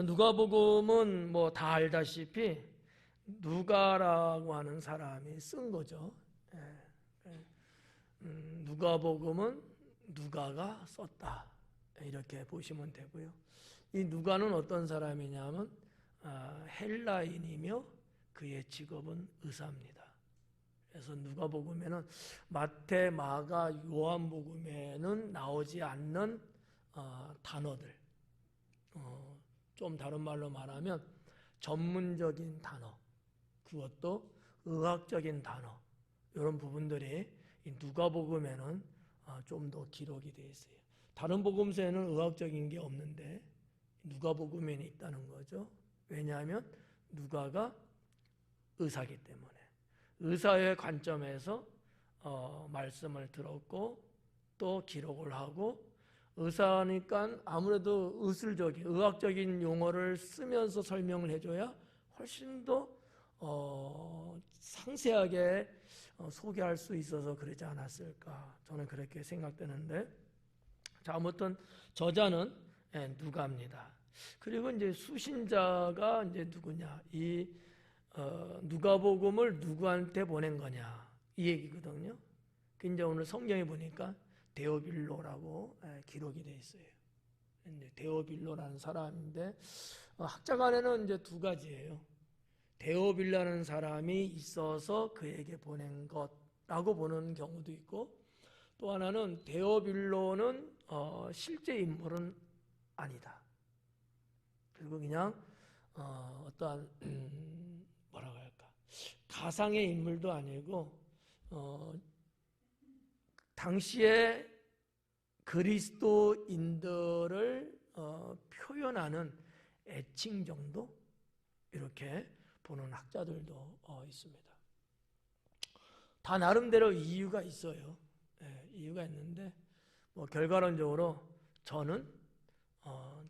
누가복음은 뭐 다 알다시피 누가라고 하는 사람이 쓴 거죠. 누가복음은 누가가 썼다, 이렇게 보시면 되고요. 이 누가는 어떤 사람이냐면 헬라인이며 그의 직업은 의사입니다. 그래서 누가복음에는 마태, 마가, 요한복음에는 나오지 않는 단어들, 좀 다른 말로 말하면 전문적인 단어, 그것도 의학적인 단어, 이런 부분들이 이 누가복음에는 좀 더 기록이 되어 있어요. 다른 복음서에는 의학적인 게 없는데 누가복음에는 있다는 거죠. 왜냐하면 누가가 의사이기 때문에 의사의 관점에서 말씀을 들었고 또 기록을 하고, 의사니까 아무래도 의술적인 의학적인 용어를 쓰면서 설명을 해줘야 훨씬 더 상세하게 소개할 수 있어서 그러지 않았을까, 저는 그렇게 생각되는데, 자, 아무튼 저자는 누가입니다. 그리고 이제 수신자가 이제 누구냐, 이 누가복음을 누구한테 보낸 거냐, 이 얘기거든요. 그 이제 오늘 성경에 보니까 데오빌로라고 기록이 되어 있어요. 이제 데오빌로라는 사람인데 학자 간에는 이제 두 가지예요. 데오빌라는 사람이 있어서 그에게 보낸 것라고 보는 경우도 있고, 또 하나는 데오빌로는 실제 인물은 아니다. 그리고 그냥 어떠한 뭐라고 할까, 가상의 인물도 아니고 당시에 그리스도인들을 표현하는 애칭 정도, 이렇게 보는 학자들도 있습니다. 다 나름대로 이유가 있어요. 이유가 있는데 뭐 결과론적으로 저는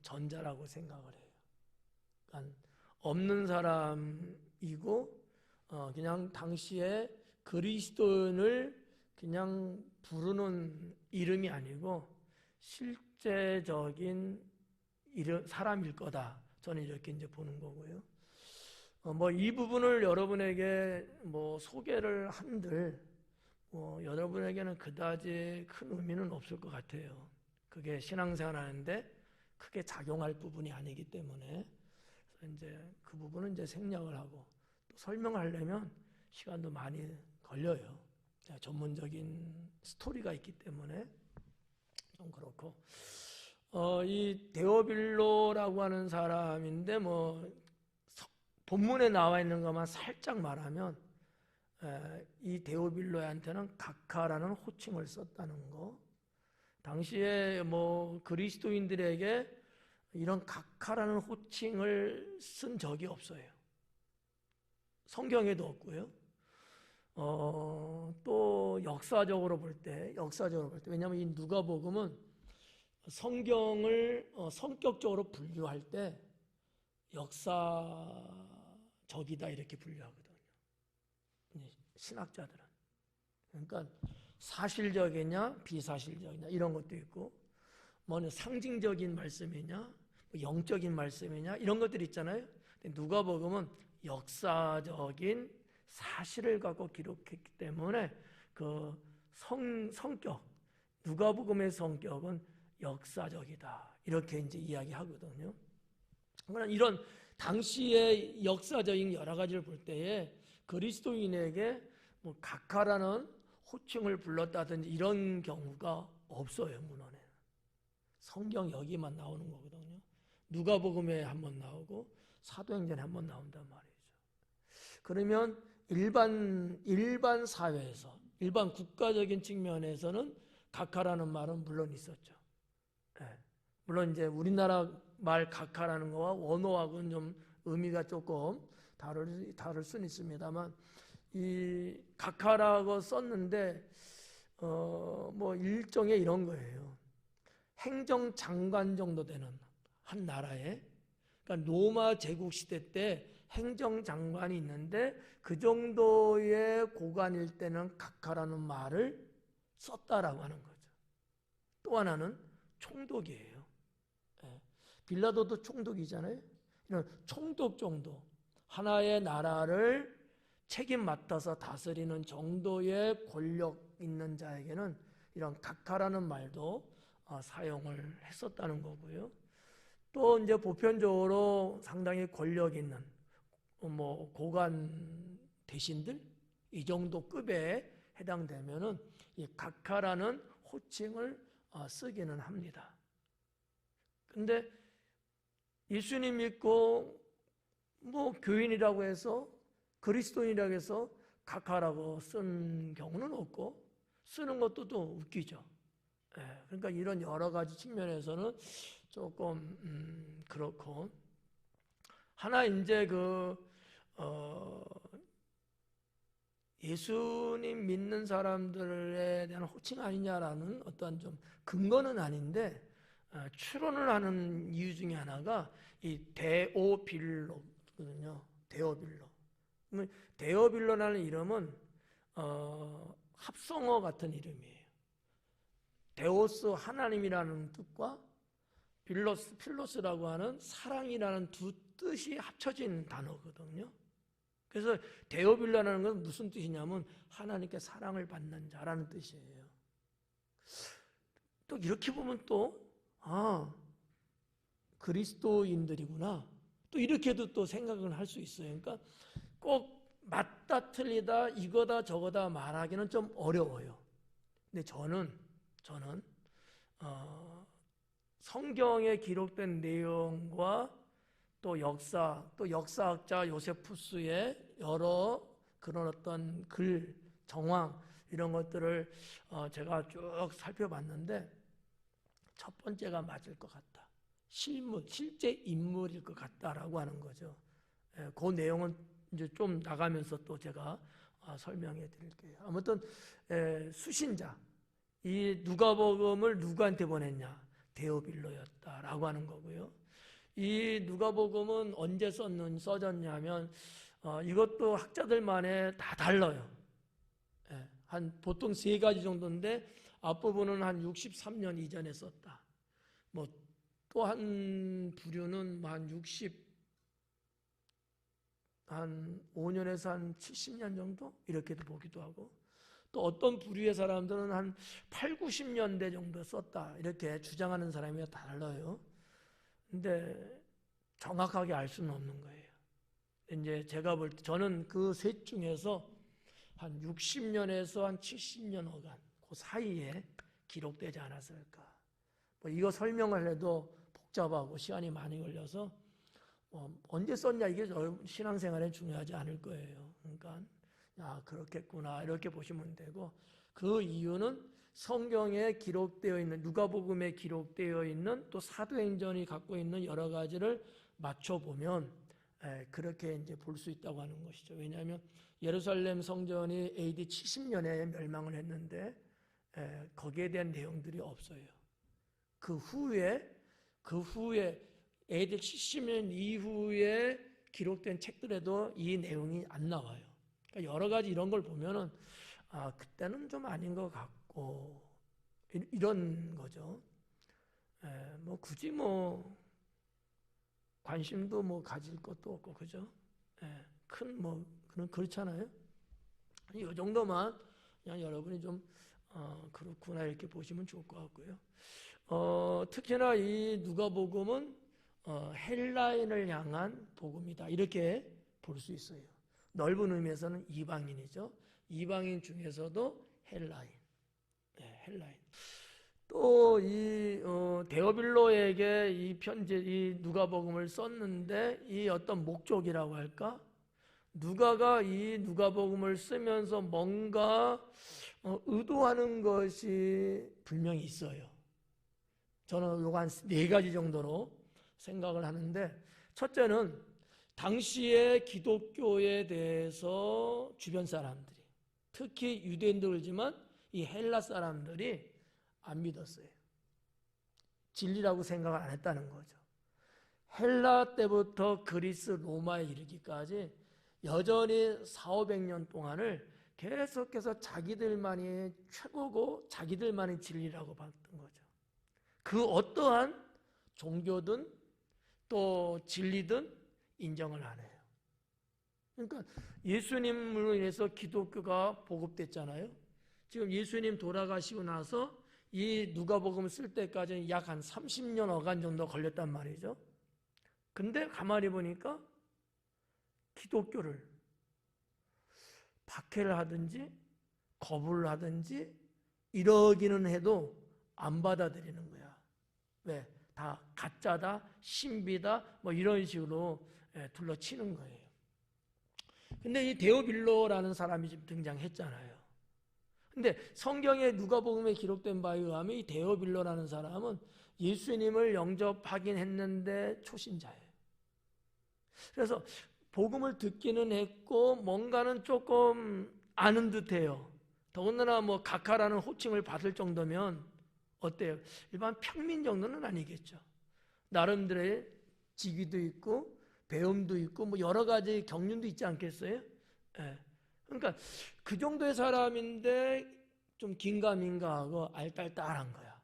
전자라고 생각을 해요. 그러니까 없는 사람이고 그냥 당시에 그리스도인을 그냥 부르는 이름이 아니고 실제적인 사람일 거다, 저는 이렇게 이제 보는 거고요. 뭐 이 부분을 여러분에게 뭐 소개를 한들 여러분에게는 그다지 큰 의미는 없을 것 같아요. 그게 신앙생활 하는데 크게 작용할 부분이 아니기 때문에, 그래서 이제 그 부분은 이제 생략을 하고, 또 설명하려면 시간도 많이 걸려요. 전문적인 스토리가 있기 때문에 좀 그렇고, 이 데오빌로라고 하는 사람인데 뭐 본문에 나와 있는 것만 살짝 말하면 이 데오빌로한테는 각하라는 호칭을 썼다는 거. 당시에 뭐 그리스도인들에게 이런 각하라는 호칭을 쓴 적이 없어요. 성경에도 없고요. 또 역사적으로 볼 때, 왜냐하면 이 누가복음은 성경을 성격적으로 분류할 때 역사적이다 이렇게 분류하거든요. 신학자들은. 그러니까 사실적이냐 비사실적이냐 이런 것도 있고, 뭐 상징적인 말씀이냐 영적인 말씀이냐 이런 것들이 있잖아요. 누가복음은 역사적인 사실을 갖고 기록했기 때문에 그 성격, 누가복음의 성격은 역사적이다 이렇게 이제 이야기하거든요. 그러나 이런 당시의 역사적인 여러 가지를 볼 때에 그리스도인에게 뭐 각하라는 호칭을 불렀다든지 이런 경우가 없어요. 문헌에 성경 여기만 나오는 거거든요. 누가복음에 한번 나오고 사도행전에 한번 나온단 말이죠. 그러면 일반 사회에서, 일반 국가적인 측면에서는 각하라는 말은 물론 있었죠. 물론 이제 우리나라 말 각하라는 거와 원어하고는 좀 의미가 조금 다를 수는 있습니다만, 이 각하라고 썼는데 뭐 일종의 이런 거예요. 행정장관 정도 되는 한 나라에, 그러니까 로마 제국 시대 때 행정장관이 있는데 그 정도의 고관일 때는 각하라는 말을 썼다라고 하는 거죠. 또 하나는 총독이에요. 빌라도도 총독이잖아요. 이런 총독 정도, 하나의 나라를 책임 맡아서 다스리는 정도의 권력 있는 자에게는 이런 각하라는 말도 사용을 했었다는 거고요. 또 이제 보편적으로 상당히 권력 있는 뭐 고관 대신들 이 정도 급에 해당되면은 이 각하라는 호칭을 쓰기는 합니다. 근데 예수님 믿고 뭐 교인이라고 해서 그리스도인이라고 해서 각하라고 쓴 경우는 없고 쓰는 것도 또 웃기죠. 그러니까 이런 여러 가지 측면에서는 조금 그렇고 하나 이제 예수님 믿는 사람들에 대한 호칭 아니냐라는 어떤 좀 근거는 아닌데 추론을 하는 이유 중에 하나가 이 데오빌로거든요. 데오빌로. 데오빌로라는 이름은 합성어 같은 이름이에요. 데오스 하나님이라는 뜻과 필로스라고 하는 사랑이라는 두 뜻이 합쳐진 단어거든요. 그래서 데오빌로라는 건 무슨 뜻이냐면 하나님께 사랑을 받는 자라는 뜻이에요. 또 이렇게 보면 또 그리스도인들이구나. 또 이렇게도 또 생각을 할 수 있어요. 그러니까 꼭 맞다 틀리다 이거다 저거다 말하기는 좀 어려워요. 근데 저는 성경에 기록된 내용과 또 역사학자 요세푸스의 여러 그런 어떤 글, 정황 이런 것들을 제가 쭉 살펴봤는데 첫 번째가 맞을 것 같다. 실제 인물일 것 같다라고 하는 거죠. 그 내용은 이제 좀 나가면서 또 제가 설명해 드릴게요. 아무튼 수신자, 이 누가복음을 누구한테 보냈냐? 데오빌로였다라고 하는 거고요. 이 누가복음은 언제 써졌냐면 이것도 학자들만에 다 달라요. 한 보통 3가지 정도인데 앞부분은 한 63년 이전에 썼다. 뭐 또 한 부류는 한 5년에서 한 70년 정도 이렇게도 보기도 하고 또 어떤 부류의 사람들은 한 8, 90년대 정도 썼다 이렇게 주장하는 사람이 달라요. 근데 정확하게 알 수는 없는 거예요. 이제 제가 볼 때 저는 그 셋 중에서 한 60년에서 한 70년 어간 그 사이에 기록되지 않았을까. 뭐 이거 설명을 해도 복잡하고 시간이 많이 걸려서 언제 썼냐 이게 신앙생활에 중요하지 않을 거예요. 그러니까 그렇겠구나 이렇게 보시면 되고 그 이유는 성경에 기록되어 있는 누가복음에 기록되어 있는 또 사도행전이 갖고 있는 여러 가지를 맞춰보면 그렇게 이제 볼 수 있다고 하는 것이죠. 왜냐하면 예루살렘 성전이 AD 70년에 멸망을 했는데 거기에 대한 내용들이 없어요. 그 후에 AD 70년 이후에 기록된 책들에도 이 내용이 안 나와요. 그러니까 여러 가지 이런 걸 보면은 그때는 좀 아닌 것 같고 이런 거죠. 뭐 굳이 뭐 관심도 뭐 가질 것도 없고 그죠? 큰 뭐 그런 그렇잖아요. 이 정도만 그냥 여러분이 좀 그렇구나 이렇게 보시면 좋을 것 같고요. 특히나 이 누가복음은 헬라인을 향한 복음이다 이렇게 볼 수 있어요. 넓은 의미에서는 이방인이죠. 이방인 중에서도 헬라인. 또 이 데오빌로에게 이 편지, 이 누가복음을 썼는데 이 어떤 목적이라고 할까? 누가가 이 누가복음을 쓰면서 뭔가 의도하는 것이 분명히 있어요. 저는 요거 한 4가지 정도로 생각을 하는데 첫째는 당시의 기독교에 대해서 주변 사람들이 특히 유대인들이지만 이 헬라 사람들이 안 믿었어요. 진리라고 생각을 안 했다는 거죠. 헬라 때부터 그리스 로마에 이르기까지 여전히 400~500년 동안을 계속해서 자기들만이 최고고 자기들만이 진리라고 봤던 거죠. 그 어떠한 종교든 또 진리든 인정을 안 해요. 그러니까 예수님으로 인해서 기독교가 보급됐잖아요. 지금 예수님 돌아가시고 나서 이 누가복음 쓸 때까지는 약 한 30년 어간 정도 걸렸단 말이죠. 근데 가만히 보니까 기독교를 박해를 하든지 거부를 하든지 이러기는 해도 안 받아들이는 거야. 왜? 다 가짜다, 신비다, 뭐 이런 식으로 둘러치는 거예요. 근데 이 데오빌로라는 사람이 지금 등장했잖아요. 근데 성경에 누가복음에 기록된 바에 의하면 이 데오빌로라는 사람은 예수님을 영접하긴 했는데 초신자예요. 그래서 복음을 듣기는 했고 뭔가는 조금 아는 듯해요. 더군다나 뭐 각하라는 호칭을 받을 정도면 어때요? 일반 평민 정도는 아니겠죠. 나름대로의 직위도 있고 배움도 있고 뭐 여러 가지 경륜도 있지 않겠어요? 예. 그러니까 그 정도의 사람인데 좀 긴가민가하고 알딸딸한 거야.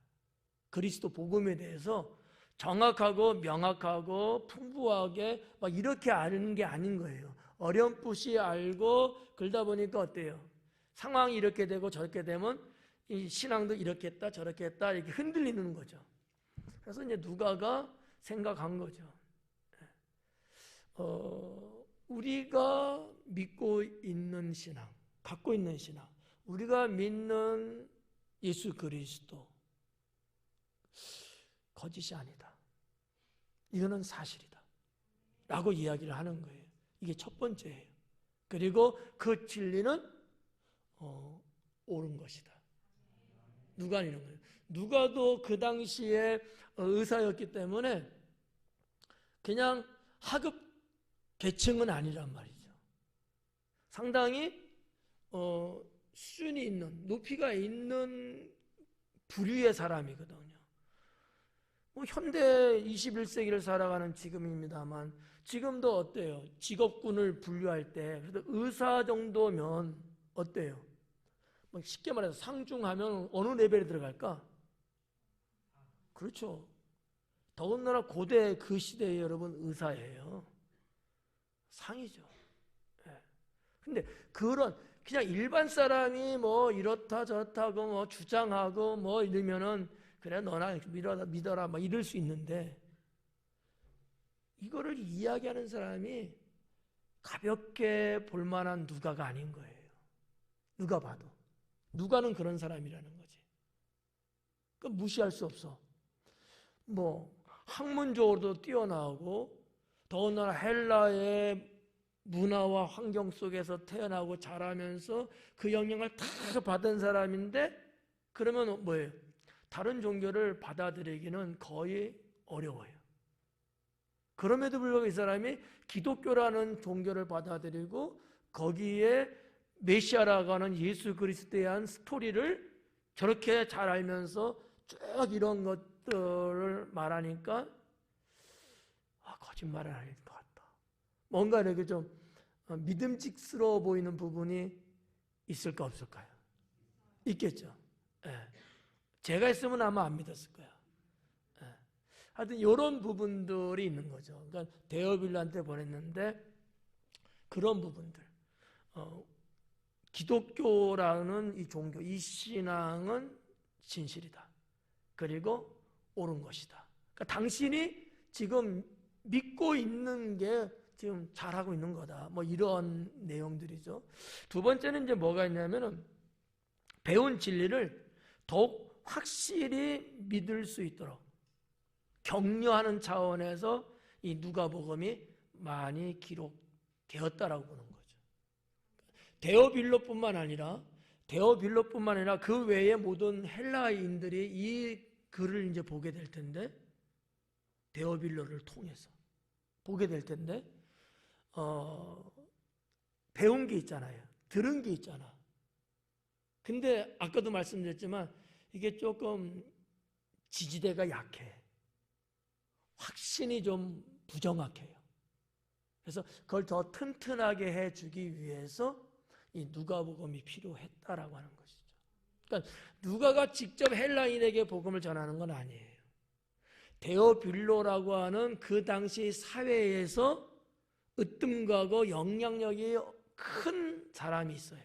그리스도 복음에 대해서 정확하고 명확하고 풍부하게 막 이렇게 아는 게 아닌 거예요. 어렴풋이 알고 그러다 보니까 어때요? 상황이 이렇게 되고 저렇게 되면 이 신앙도 이렇게 했다 저렇게 했다 이렇게 흔들리는 거죠. 그래서 이제 누가가 생각한 거죠. 우리가 믿고 있는 신앙, 갖고 있는 신앙, 우리가 믿는 예수 그리스도 거짓이 아니다. 이거는 사실이다. 라고 이야기를 하는 거예요. 이게 첫 번째예요. 그리고 그 진리는 옳은 것이다. 누가 이런 거예요. 누가도 그 당시에 의사였기 때문에 그냥 하급 계층은 아니란 말이죠. 상당히 수준이 있는, 높이가 있는 부류의 사람이거든요. 뭐 현대 21세기를 살아가는 지금입니다만 지금도 어때요? 직업군을 분류할 때 그래도 의사 정도면 어때요? 뭐 쉽게 말해서 상중하면 어느 레벨에 들어갈까? 그렇죠. 더군다나 고대 그 시대에 여러분 의사예요. 상이죠. 근데 그런 그냥 일반 사람이 뭐 이렇다 저렇다고 뭐 주장하고 뭐 이러면은 그래 너나 믿어라 막 이럴 수 있는데 이거를 이야기하는 사람이 가볍게 볼 만한 누가가 아닌 거예요. 누가 봐도. 누가는 그런 사람이라는 거지. 그 무시할 수 없어. 뭐 학문적으로도 뛰어나고 더군다나 헬라의 문화와 환경 속에서 태어나고 자라면서 그 영향을 다 받은 사람인데 그러면 뭐예요? 다른 종교를 받아들이기는 거의 어려워요. 그럼에도 불구하고 이 사람이 기독교라는 종교를 받아들이고 거기에 메시아라고 하는 예수 그리스도에 대한 스토리를 저렇게 잘 알면서 쭉 이런 것들을 말하니까 거짓말을 아닐 것 같다. 뭔가 이렇게 좀 믿음직스러워 보이는 부분이 있을까 없을까요? 있겠죠. 예. 제가 있으면 아마 안 믿었을 거야. 예. 하여튼 이런 부분들이 있는 거죠. 그러니까 데오빌로한테 보냈는데 그런 부분들. 기독교라는 이 종교, 이 신앙은 진실이다. 그리고 옳은 것이다. 그러니까 당신이 지금 믿고 있는 게 지금 잘하고 있는 거다. 뭐 이런 내용들이죠. 두 번째는 이제 뭐가 있냐면은 배운 진리를 더욱 확실히 믿을 수 있도록 격려하는 차원에서 이 누가복음이 많이 기록되었다라고 보는 거죠. 데오빌로뿐만 아니라 그 외의 모든 헬라인들이 이 글을 이제 보게 될 텐데 데오빌로를 통해서 보게 될 텐데 배운 게 있잖아요. 들은 게 있잖아. 근데 아까도 말씀드렸지만 이게 조금 지지대가 약해. 확신이 좀 부정확해요. 그래서 그걸 더 튼튼하게 해주기 위해서 이 누가복음이 필요했다라고 하는 것이죠. 그러니까 누가가 직접 헬라인에게 복음을 전하는 건 아니에요. 데오빌로라고 하는 그 당시 사회에서 으뜸가고 영향력이 큰 사람이 있어요.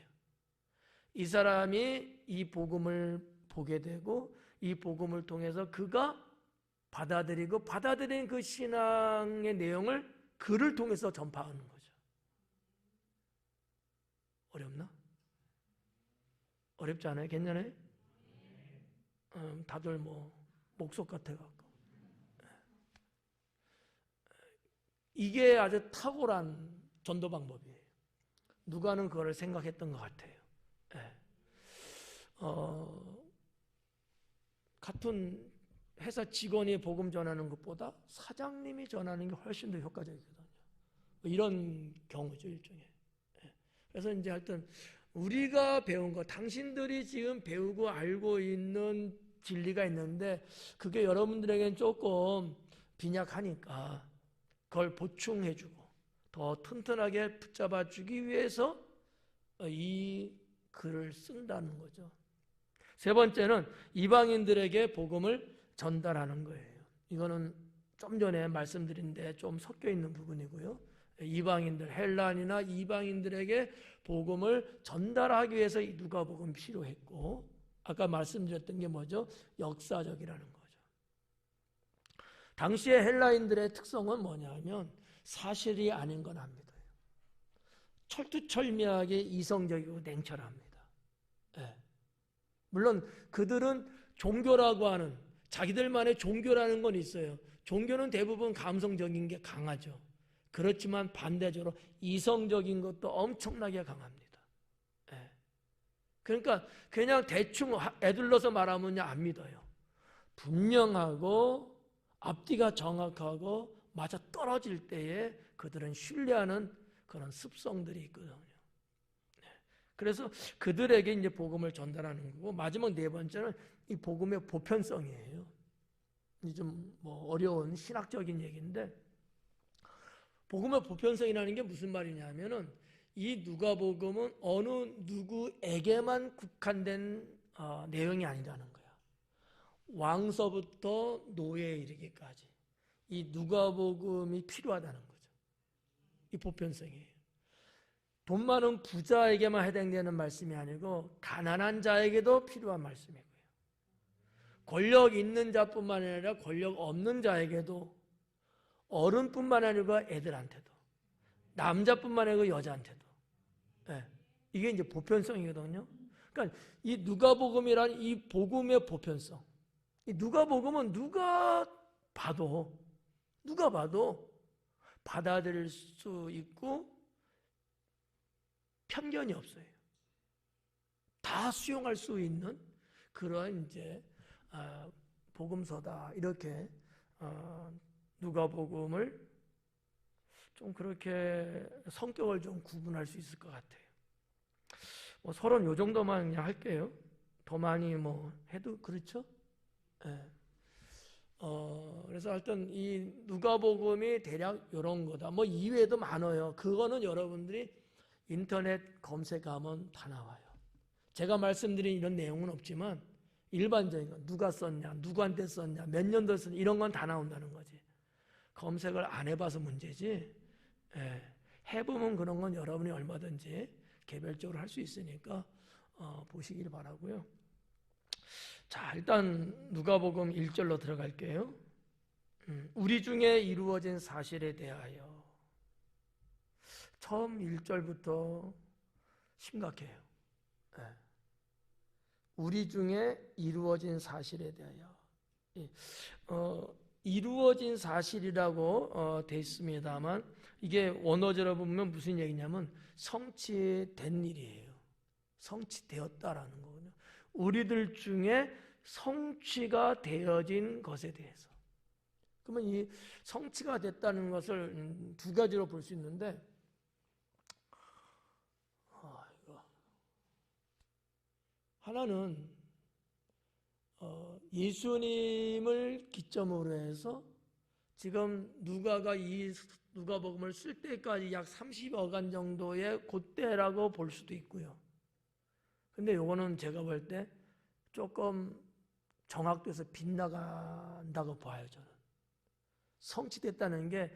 이 사람이 이 복음을 보게 되고 이 복음을 통해서 그가 받아들이고 받아들인 그 신앙의 내용을 그를 통해서 전파하는 거죠. 어렵나? 어렵지 않아요? 괜찮아요? 다들 뭐 목속 같아갖고 이게 아주 탁월한 전도 방법이에요. 누가는 그걸 생각했던 것 같아요. 네. 같은 회사 직원이 복음 전하는 것보다 사장님이 전하는 게 훨씬 더 효과적이거든요. 이런 경우죠, 일종의. 네. 그래서 이제 하여튼 우리가 배운 거, 당신들이 지금 배우고 알고 있는 진리가 있는데 그게 여러분들에게는 조금 빈약하니까 그걸 보충해주고 더 튼튼하게 붙잡아주기 위해서 이 글을 쓴다는 거죠. 세 번째는 이방인들에게 복음을 전달하는 거예요. 이거는 좀 전에 말씀드린 데 좀 섞여 있는 부분이고요. 이방인들, 헬란이나 이방인들에게 복음을 전달하기 위해서 이 누가복음 필요했고 아까 말씀드렸던 게 뭐죠? 역사적이라는 거죠. 당시의 헬라인들의 특성은 뭐냐면 사실이 아닌 건 안 믿어요. 철두철미하게 이성적이고 냉철합니다. 네. 물론 그들은 종교라고 하는 자기들만의 종교라는 건 있어요. 종교는 대부분 감성적인 게 강하죠. 그렇지만 반대적으로 이성적인 것도 엄청나게 강합니다. 네. 그러니까 그냥 대충 애둘러서 말하면 안 믿어요. 분명하고 앞뒤가 정확하고 맞아 떨어질 때에 그들은 신뢰하는 그런 습성들이 있거든요. 그래서 그들에게 이제 복음을 전달하는 거고 마지막 네 번째는 이 복음의 보편성이에요. 좀 뭐 어려운 신학적인 얘기인데 복음의 보편성이라는 게 무슨 말이냐면은 이 누가복음은 어느 누구에게만 국한된 내용이 아니라는 거야. 왕서부터 노예에 이르기까지 이 누가복음이 필요하다는 거죠. 이 보편성이에요. 돈 많은 부자에게만 해당되는 말씀이 아니고 가난한 자에게도 필요한 말씀이고요. 권력 있는 자뿐만 아니라 권력 없는 자에게도 어른뿐만 아니고 애들한테도 남자뿐만 아니고 여자한테도 네. 이게 이제 보편성이거든요. 그러니까 이 누가복음이란 이 복음의 보편성 이 누가복음은 누가 봐도 받아들일 수 있고 편견이 없어요. 다 수용할 수 있는 그런 이제 복음서다. 이렇게 누가복음을 좀 그렇게 성격을 좀 구분할 수 있을 것 같아요. 뭐 서론 요 정도만 그냥 할게요. 더 많이 뭐 해도 그렇죠? 네. 그래서 하여튼 이 누가복음이 대략 이런 거다. 뭐 이외에도 많아요. 그거는 여러분들이 인터넷 검색하면 다 나와요. 제가 말씀드린 이런 내용은 없지만 일반적인 건 누가 썼냐, 누구한테 썼냐, 몇 년도 썼냐 이런 건 다 나온다는 거지. 검색을 안 해봐서 문제지. 해보면 그런 건 여러분이 얼마든지 개별적으로 할 수 있으니까 보시길 바라고요. 자, 일단 누가복음 1절로 들어갈게요. 우리 중에 이루어진 사실에 대하여 처음 1절부터 심각해요. 우리 중에 이루어진 사실에 대하여 이루어진 사실이라고 돼 있습니다만 이게 원어적으로 보면 무슨 얘기냐면 성취된 일이에요. 성취되었다라는 거거든요. 우리들 중에 성취가 되어진 것에 대해서. 그러면 이 성취가 됐다는 것을 두 가지로 볼 수 있는데 하나는 예수님을 기점으로 해서 지금 누가가 이 누가복음을 쓸 때까지 약 30여간 정도의 그때라고 볼 수도 있고요. 근데 요거는 제가 볼 때 조금 정확도에서 빗나간다고 봐요, 저는. 성취됐다는 게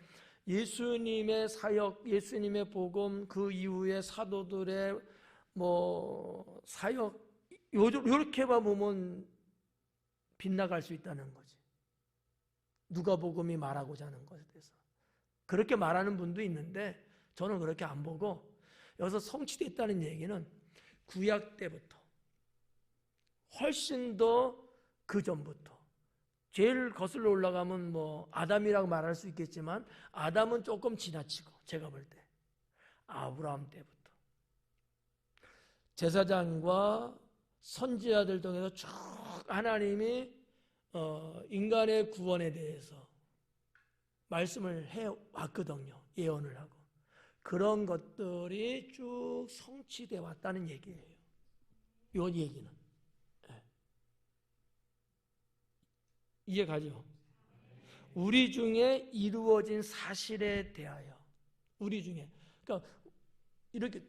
예수님의 사역, 예수님의 복음, 그 이후에 사도들의 뭐 사역, 요렇게만 보면 빗나갈 수 있다는 거지. 누가복음이 말하고자 하는 것에 대해서 그렇게 말하는 분도 있는데 저는 그렇게 안 보고, 여기서 성취됐다는 얘기는 구약 때부터 훨씬 더 그 전부터, 제일 거슬러 올라가면 뭐 아담이라고 말할 수 있겠지만 아담은 조금 지나치고, 제가 볼 때 아브라함 때부터 제사장과 선지자들 통해서 쭉 하나님이 인간의 구원에 대해서 말씀을 해왔거든요. 예언을 하고. 그런 것들이 쭉 성취되어 왔다는 얘기예요. 이 얘기는. 네. 이해가죠? 우리 중에 이루어진 사실에 대하여, 우리 중에, 그러니까 이렇게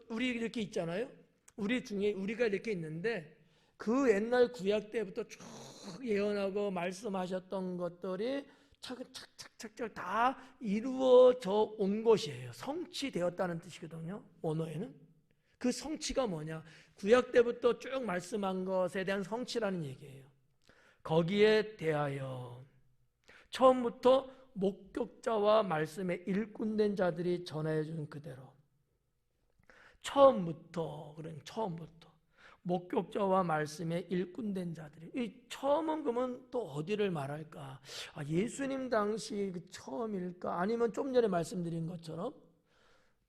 우리 이렇게 있잖아요. 우리 중에 우리가 이렇게 있는데 그 옛날 구약 때부터 쭉 예언하고 말씀하셨던 것들이 차근차근차근 다 이루어져 온 것이에요. 성취되었다는 뜻이거든요. 원어에는. 그 성취가 뭐냐? 구약 때부터 쭉 말씀한 것에 대한 성취라는 얘기예요. 거기에 대하여 처음부터 목격자와 말씀에 일꾼된 자들이 전하여 준 그대로, 처음부터 목격자와 말씀에 일꾼된 자들이, 이 처음은 그러면 또 어디를 말할까? 예수님 당시 그 처음일까? 아니면 좀 전에 말씀드린 것처럼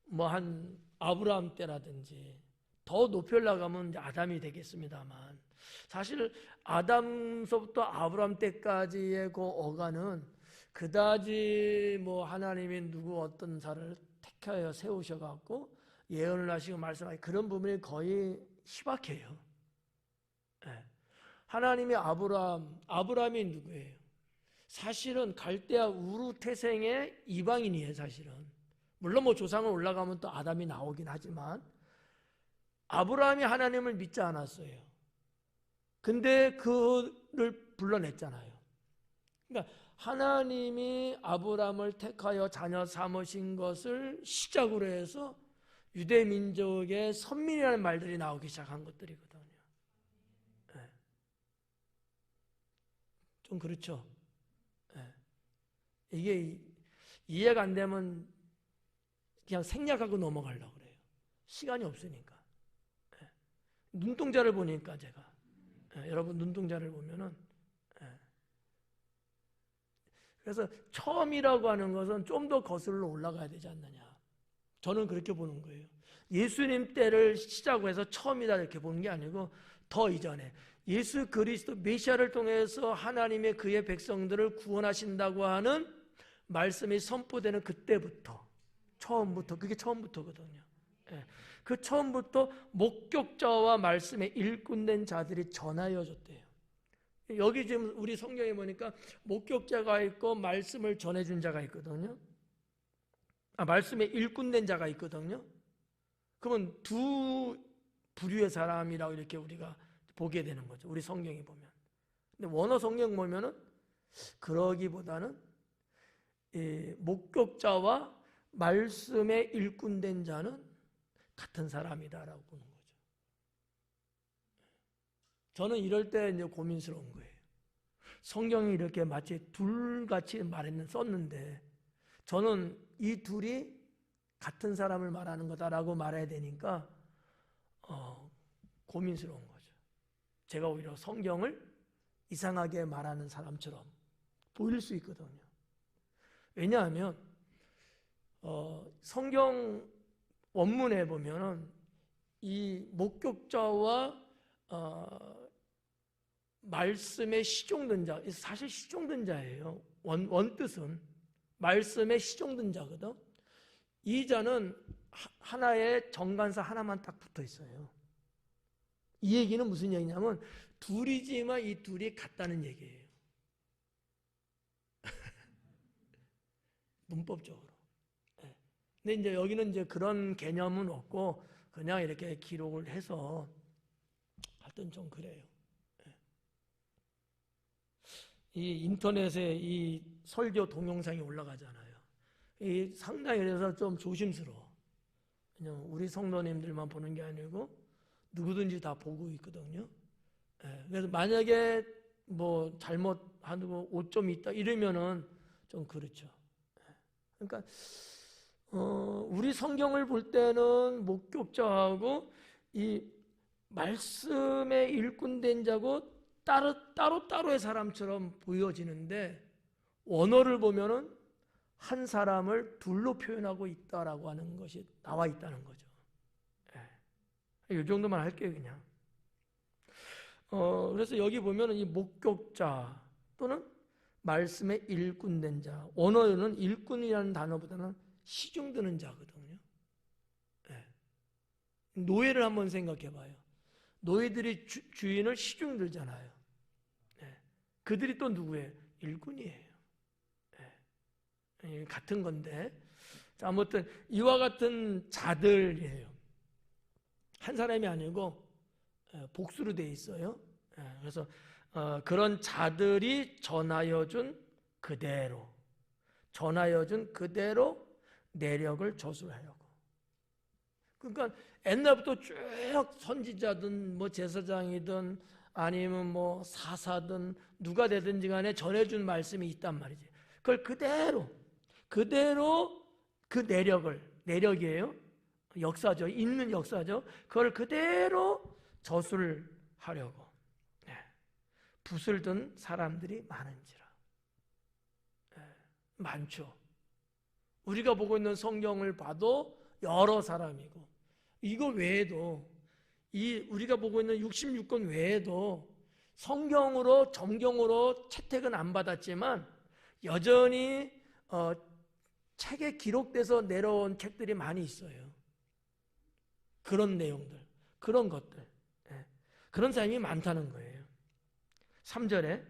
뭐 한 아브라함 때라든지, 더 높이 올라가면 이제 아담이 되겠습니다만, 사실 아담서부터 아브라함 때까지의 그 어간은 그다지 뭐 하나님이 누구 어떤 사람을 택하여 세우셔갖고 예언을 하시고 말씀하시고 그런 부분이 거의 희박해요. 네. 하나님이 아브라함이 누구예요? 사실은 갈대아 우르 태생의 이방인이에요. 사실은 물론 뭐 조상을 올라가면 또 아담이 나오긴 하지만 아브라함이 하나님을 믿지 않았어요. 근데 그를 불러냈잖아요. 그러니까 하나님이 아브라함을 택하여 자녀 삼으신 것을 시작으로 해서 유대 민족의 선민이라는 말들이 나오기 시작한 것들이거든요. 네. 좀 그렇죠. 네. 이게 이해가 안 되면 그냥 생략하고 넘어가려고 그래요. 시간이 없으니까. 네. 눈동자를 보니까 제가, 여러분 눈동자를 보면은, 그래서 처음이라고 하는 것은 좀 더 거슬러 올라가야 되지 않느냐. 저는 그렇게 보는 거예요. 예수님 때를 시작으로 해서 처음이다 이렇게 보는 게 아니고 더 이전에 예수 그리스도 메시아를 통해서 하나님의 그의 백성들을 구원하신다고 하는 말씀이 선포되는 그때부터, 처음부터, 그게 처음부터거든요. 그 처음부터 목격자와 말씀에 일꾼된 자들이 전하여 줬대요. 여기 지금 우리 성경에 보니까 목격자가 있고 말씀을 전해준 자가 있거든요. 말씀에 일꾼된 자가 있거든요. 그러면 두 부류의 사람이라고 이렇게 우리가 보게 되는 거죠. 우리 성경에 보면. 근데 원어 성경 보면은 그러기보다는 목격자와 말씀에 일꾼된 자는 같은 사람이다라고 보는 거죠. 저는 이럴 때 이제 고민스러운 거예요. 성경이 이렇게 마치 둘같이 썼는데 저는 이 둘이 같은 사람을 말하는 거다라고 말해야 되니까 고민스러운 거죠. 제가 오히려 성경을 이상하게 말하는 사람처럼 보일 수 있거든요. 왜냐하면 성경 원문에 보면은 이 목격자와 말씀에 시종된 자, 사실 시종된 자예요. 원뜻은 말씀에 시종된 자거든. 이 자는 하나의 정관사 하나만 딱 붙어 있어요. 이 얘기는 무슨 얘기냐면 둘이지만 이 둘이 같다는 얘기예요. 문법적으로. 근데 이제 여기는 이제 그런 개념은 없고 그냥 이렇게 기록을 해서 하여튼 좀 그래요. 이 인터넷에 이 설교 동영상이 올라가잖아요. 이 상당히 그래서 좀 조심스러워. 그냥 우리 성도님들만 보는 게 아니고 누구든지 다 보고 있거든요. 그래서 만약에 뭐 잘못하고 오점이 있다 이러면은 좀 그렇죠. 그러니까 우리 성경을 볼 때는 목격자하고 이 말씀에 일꾼된 자고 따로따로의 사람처럼 보여지는데 원어를 보면은 한 사람을 둘로 표현하고 있다라고 하는 것이 나와 있다는 거죠. 이 정도만 할게요, 그냥. 그래서 여기 보면은 이 목격자 또는 말씀에 일꾼된 자, 원어는 일꾼이라는 단어보다는 시중드는 자거든요. 노예를 한번 생각해 봐요. 노예들이 주인을 시중들잖아요. 그들이 또 누구예요? 일꾼이에요. 같은 건데, 아무튼 이와 같은 자들이에요. 한 사람이 아니고 복수로 돼 있어요. 그래서 그런 자들이 전하여 준 그대로 내력을 저술하려고. 그러니까 옛날부터 쭉 선지자든 뭐 제사장이든 아니면 뭐 사사든 누가 되든지 간에 전해준 말씀이 있단 말이지. 그걸 그대로 그 내력이에요. 역사죠. 있는 역사죠. 그걸 그대로 저술하려고. 붓을 든 사람들이 많은지라. 많죠. 우리가 보고 있는 성경을 봐도 여러 사람이고, 이거 외에도 우리가 보고 있는 66권 외에도 성경으로 정경으로 채택은 안 받았지만 여전히 책에 기록돼서 내려온 책들이 많이 있어요. 그런 내용들, 그런 것들, 그런 사람이 많다는 거예요. 3절에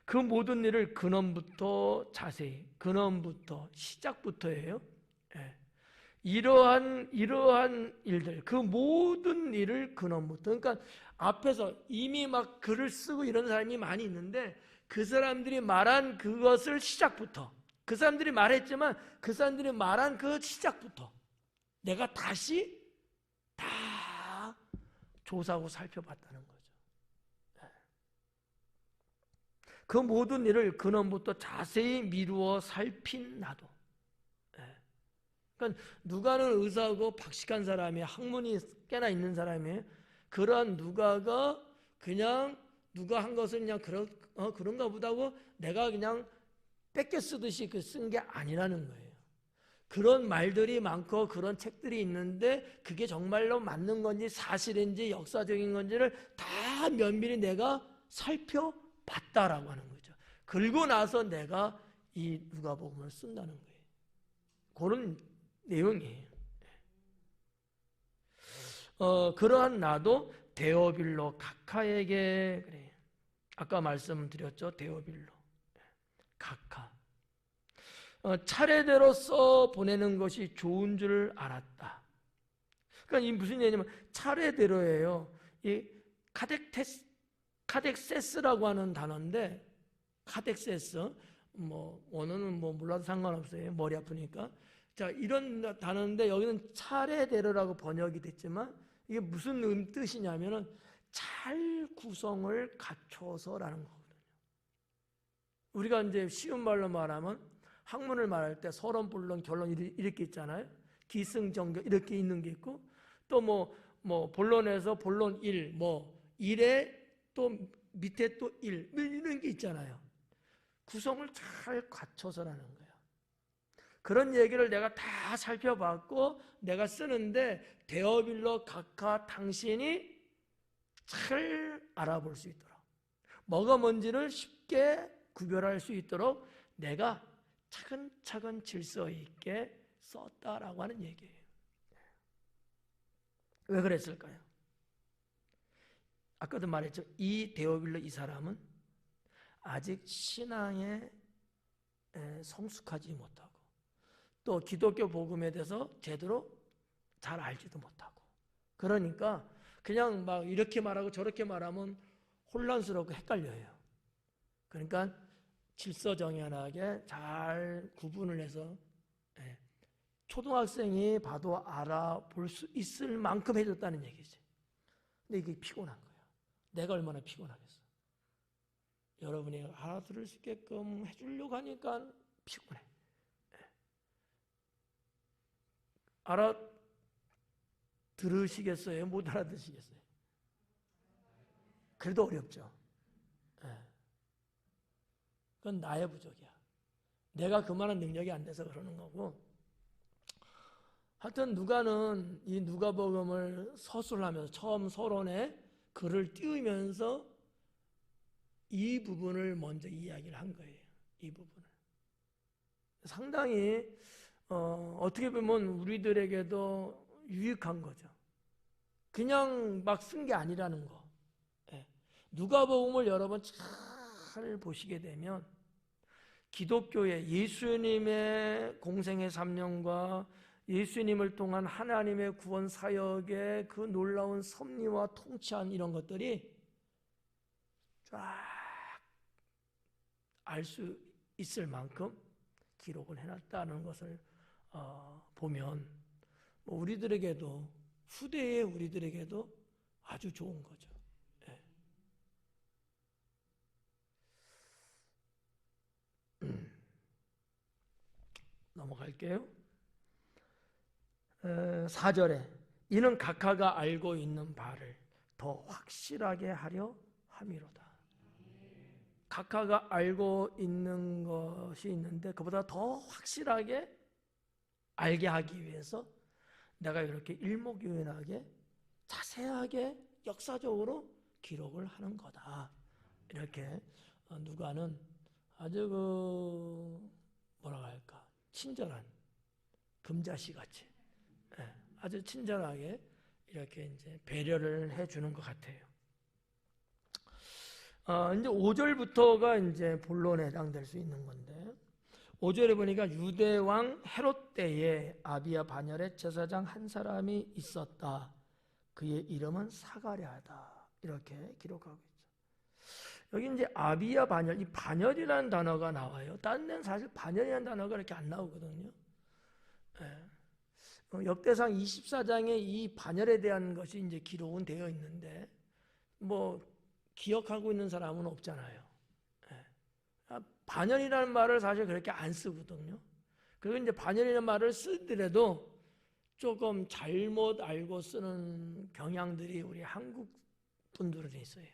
그 모든 일을 근원부터 자세히, 근원부터 시작부터예요. 이러한 일들, 그 모든 일을 근원부터. 그러니까 앞에서 이미 막 글을 쓰고 이런 사람이 많이 있는데 그 사람들이 말한 그것을 시작부터, 그 사람들이 말했지만 그 사람들이 말한 그 시작부터 내가 다시 다 조사하고 살펴봤다는 거죠. 그 모든 일을 근원부터 자세히 미루어 살핀 나도. 그러니까 누가는 의사고 박식한 사람이 학문이 꽤나 있는 사람이에요. 그러한 누가가 그냥 누가 한 것을 그냥 그런가 보다고 내가 그냥 뺏겨 쓰듯이 쓴 게 아니라는 거예요. 그런 말들이 많고 그런 책들이 있는데 그게 정말로 맞는 건지 사실인지 역사적인 건지를 다 면밀히 내가 살펴봤다라고 하는 거죠. 그리고 나서 내가 이 누가복음을 쓴다는 거예요. 그런 내용이에요. 그러한 나도 데오빌로 각하에게 그래요. 아까 말씀드렸죠. 데오빌로 각하. 차례대로 써 보내는 것이 좋은 줄 알았다. 그러니까 이 무슨 얘기냐면 차례대로예요. 이 카덱세스라고 하는 단어인데 카덱세스 뭐 원어는 뭐 몰라도 상관없어요. 머리 아프니까. 자, 이런 단어인데 여기는 차례대로라고 번역이 됐지만 이게 무슨 뜻이냐면은 잘 구성을 갖춰서라는 거거든요. 우리가 이제 쉬운 말로 말하면 학문을 말할 때 서론, 본론, 결론 이렇게 있잖아요. 기승전결 이렇게 있는 게 있고 또 뭐 본론에서 본론 1, 뭐 1에 또 밑에 또 1 이런 게 있잖아요. 구성을 잘 갖춰서라는 거예요. 그런 얘기를 내가 다 살펴봤고 내가 쓰는데 데오빌로 각하 당신이 잘 알아볼 수 있도록 뭐가 뭔지를 쉽게 구별할 수 있도록 내가 차근차근 질서 있게 썼다라고 하는 얘기예요. 왜 그랬을까요? 아까도 말했죠. 이 데오빌로 이 사람은 아직 신앙에 성숙하지 못하고 또 기독교 복음에 대해서 제대로 잘 알지도 못하고 그러니까 그냥 막 이렇게 말하고 저렇게 말하면 혼란스럽고 헷갈려요. 그러니까 질서정연하게 잘 구분을 해서 초등학생이 봐도 알아볼 수 있을 만큼 해줬다는 얘기지. 근데 이게 피곤한 거야. 내가 얼마나 피곤하겠어. 여러분이 알아들을 수 있게끔 해주려고 하니까 피곤해. 알아들으시겠어요? 못 알아들으시겠어요? 그래도 어렵죠. 그건 나의 부족이야. 내가 그만한 능력이 안 돼서 그러는 거고. 하여튼 누가는 이 누가복음을 서술하면서 처음 서론에 글을 띄우면서 이 부분을 먼저 이야기를 한 거예요. 이 부분을. 상당히 어떻게 보면 우리들에게도 유익한 거죠. 그냥 막 쓴 게 아니라는 거. 누가복음을 여러분 잘 보시게 되면 기독교의 예수님의 공생의 3년과 예수님을 통한 하나님의 구원 사역의 그 놀라운 섭리와 통치한 이런 것들이 쫙 알 수 있을 만큼 기록을 해놨다는 것을 보면 우리들에게도 후대의 우리들에게도 아주 좋은 거죠. 넘어갈게요. 4절에 이는 각하가 알고 있는 바를 더 확실하게 하려 함이로다. 각하가 알고 있는 것이 있는데 그보다 더 확실하게 알게 하기 위해서 내가 이렇게 일목요연하게 자세하게 역사적으로 기록을 하는 거다. 이렇게 누가는 아주 뭐라고 할까 친절한 금자씨 같이 아주 친절하게 이렇게 이제 배려를 해주는 것 같아요. 이제 5절부터가 이제 본론에 해당될 수 있는 건데 5절에 보니까 유대 왕 헤롯 때에 아비야 반열에 제사장 한 사람이 있었다. 그의 이름은 사가랴다. 이렇게 기록하고 있죠. 여기 이제 아비야 반열, 이 반열이라는 단어가 나와요. 다른 데는 사실 반열이라는 단어가 이렇게 안 나오거든요. 역대상 24장에 이 반열에 대한 것이 이제 기록은 되어 있는데 뭐 기억하고 있는 사람은 없잖아요. 반열이라는 말을 사실 그렇게 안 쓰거든요. 그리고 이제 반열이라는 말을 쓰더라도 조금 잘못 알고 쓰는 경향들이 우리 한국 분들은 있어요.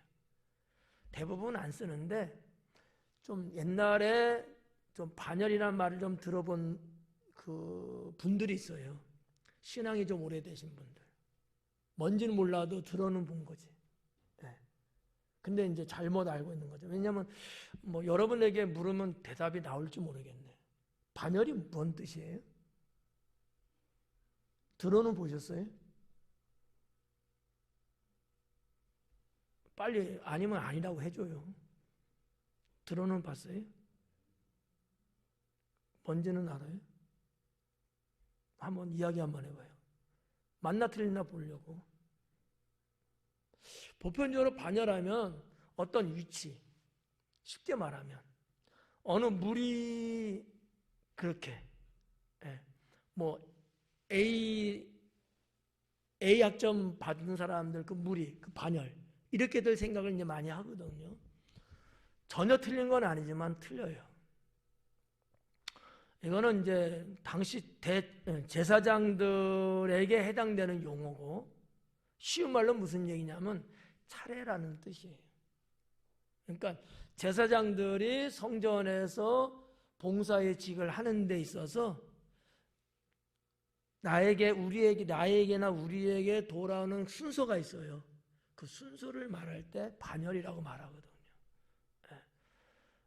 대부분 안 쓰는데 좀 옛날에 좀 반열이라는 말을 좀 들어본 그 분들이 있어요. 신앙이 좀 오래되신 분들. 뭔지는 몰라도 들어는 본 거지. 근데 이제 잘못 알고 있는 거죠. 왜냐하면 뭐 여러분에게 물으면 대답이 나올지 모르겠네. 반열이 뭔 뜻이에요? 들어는 보셨어요? 빨리 아니면 아니라고 해줘요. 들어는 봤어요? 뭔지는 알아요? 한번 이야기 한번 해봐요. 맞나 틀리나 보려고. 보편적으로 반열하면 어떤 위치, 쉽게 말하면 어느 물이 그렇게 뭐 A 학점 받은 사람들 그 물이 그 반열 이렇게들 생각을 이제 많이 하거든요. 전혀 틀린 건 아니지만 틀려요. 이거는 이제 당시 제사장들에게 해당되는 용어고 쉬운 말로 무슨 얘기냐면 차례라는 뜻이에요. 그러니까 제사장들이 성전에서 봉사의 직을 하는 데 있어서 나에게나 우리에게 돌아오는 순서가 있어요. 그 순서를 말할 때 반열이라고 말하거든요.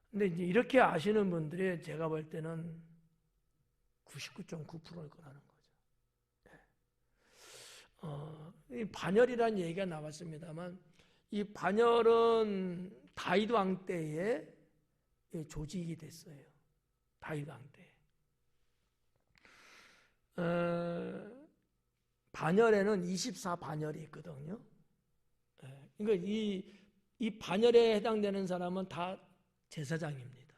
근데 이제 이렇게 아시는 분들이 제가 볼 때는 99.9%일 거라는 거죠. 이 반열이라는 얘기가 나왔습니다만 이 반열은 다윗 왕 때에 조직이 됐어요. 다윗 왕 때. 반열에는 24반열이 있거든요. 그러니까 이 반열에 해당되는 사람은 다 제사장입니다.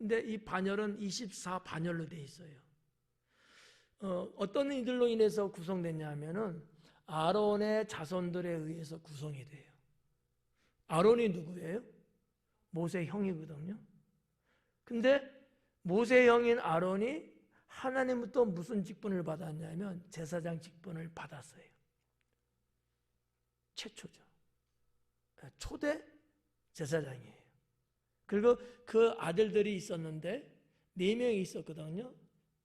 근데 이 반열은 24반열로 돼 있어요. 어떤 이들로 인해서 구성됐냐 하면은 아론의 자손들에 의해서 구성이 돼요. 아론이 누구예요? 모세 형이거든요. 근데 모세 형인 아론이 하나님부터 무슨 직분을 받았냐면 제사장 직분을 받았어요. 최초죠. 초대 제사장이에요. 그리고 그 아들들이 있었는데 4명이 있었거든요.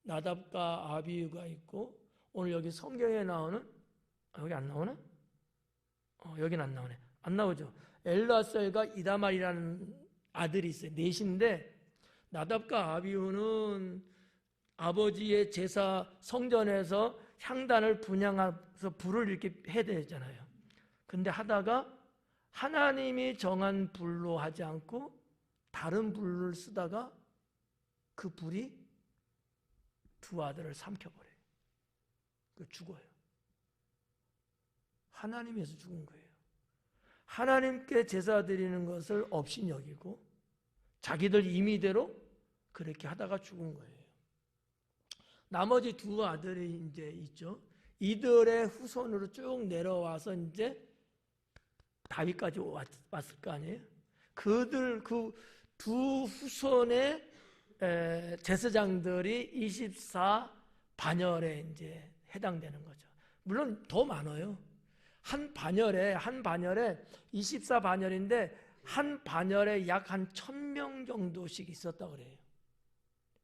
나답과 아비후가 있고, 오늘 여기 성경에 나오는, 여기 안 나오나? 여긴 안 나오네. 안 나오죠. 엘르아살과 이다말이라는 아들이 있어요. 넷인데 나답과 아비후는 아버지의 제사 성전에서 향단을 분향해서 불을 이렇게 해야 되잖아요. 근데 하다가 하나님이 정한 불로 하지 않고 다른 불을 쓰다가 그 불이 두 아들을 삼켜버려요. 죽어요. 하나님에서 죽은 거예요. 하나님께 제사 드리는 것을 없이 여기고 자기들 임의대로 그렇게 하다가 죽은 거예요. 나머지 두 아들이 이제 있죠. 이들의 후손으로 쭉 내려와서 이제 다윗까지 왔을 거 아니에요. 그들 그 두 후손의 제사장들이 24반열에 이제 해당되는 거죠. 물론 더 많아요. 한 반열에 24반열인데 한 반열에 약 한 1000명 정도씩 있었다 그래요.